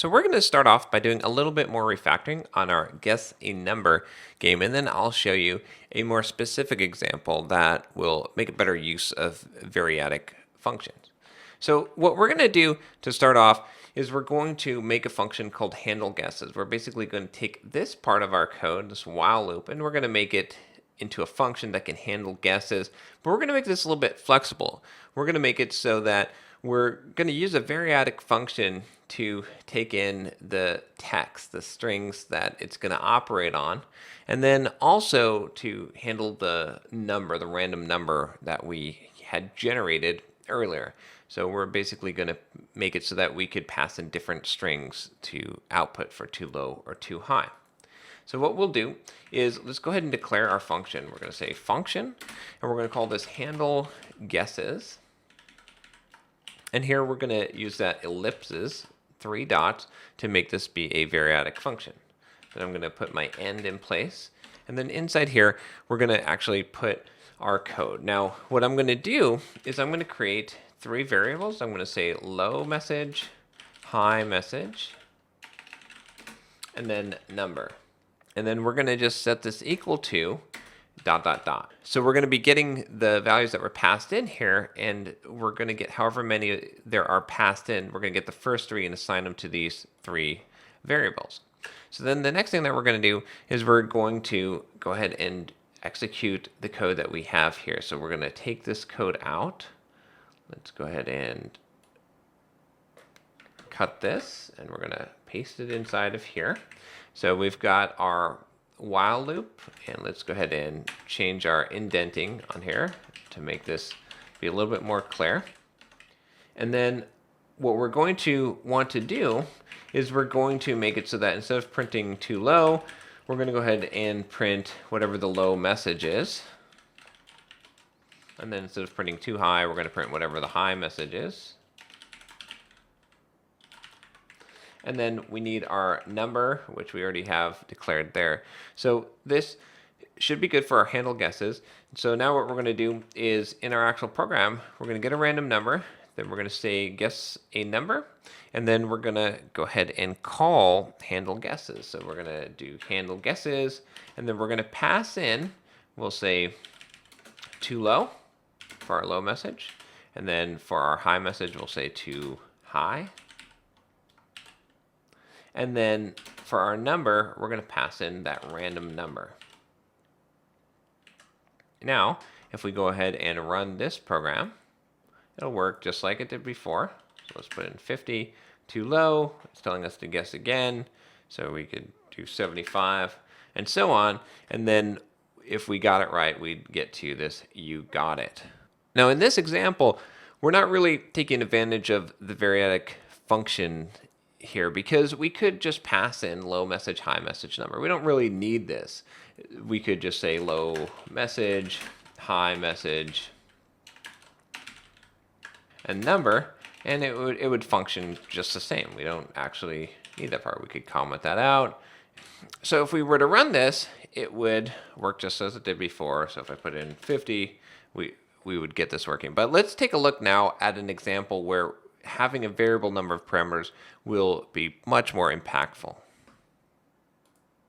So we're going to start off by doing a little bit more refactoring on our guess a number game, and then I'll show you a more specific example that will make a better use of variadic functions. So what we're going to do to start off is we're going to make a function called handle guesses. We're basically going to take this part of our code, this while loop, and we're going to make it into a function that can handle guesses, but we're going to make this a little bit flexible. We're going to make it so that we're going to use a variadic function to take in the text, the strings that it's going to operate on, and then also to handle the number, the random number that we had generated earlier. So we're basically going to make it so that we could pass in different strings to output for too low or too high. So what we'll do is let's go ahead and declare our function. We're going to say function, and we're going to call this handle guesses. And here we're going to use that ellipses, 3 dots, to make this be a variadic function. Then I'm going to put my end in place. And then inside here, we're going to actually put our code. Now, what I'm going to do is I'm going to create 3 variables. I'm going to say low message, high message, and then number. And then we're going to just set this equal to ... So we're going to be getting the values that were passed in here, and we're going to get however many there are passed in. We're going to get the first 3 and assign them to these 3 variables. So then the next thing that we're going to do is we're going to go ahead and execute the code that we have here. So we're going to take this code out. Let's go ahead and cut this, and we're going to paste it inside of here. So we've got our while loop, and let's go ahead and change our indenting on here to make this be a little bit more clear. And then what we're going to want to do is we're going to make it so that instead of printing too low, we're going to go ahead and print whatever the low message is. And then instead of printing too high, we're going to print whatever the high message is. And then we need our number, which we already have declared there. So this should be good for our handle guesses. So now what we're going to do is in our actual program, we're going to get a random number. Then we're going to say guess a number. And then we're going to go ahead and call handle guesses. So we're going to do handle guesses. And then we're going to pass in, we'll say too low for our low message. And then for our high message, we'll say too high. And then for our number, we're going to pass in that random number. Now, if we go ahead and run this program, it'll work just like it did before. So let's put in 50, too low. It's telling us to guess again. So we could do 75 and so on. And then if we got it right, we'd get to this you got it. Now in this example, we're not really taking advantage of the variadic function here because we could just pass in low message, high message number. We don't really need this. We could just say low message, high message, and number, and it would function just the same. We don't actually need that part. We could comment that out. So if we were to run this, it would work just as it did before. So if I put in 50, we would get this working. But let's take a look now at an example where having a variable number of parameters will be much more impactful.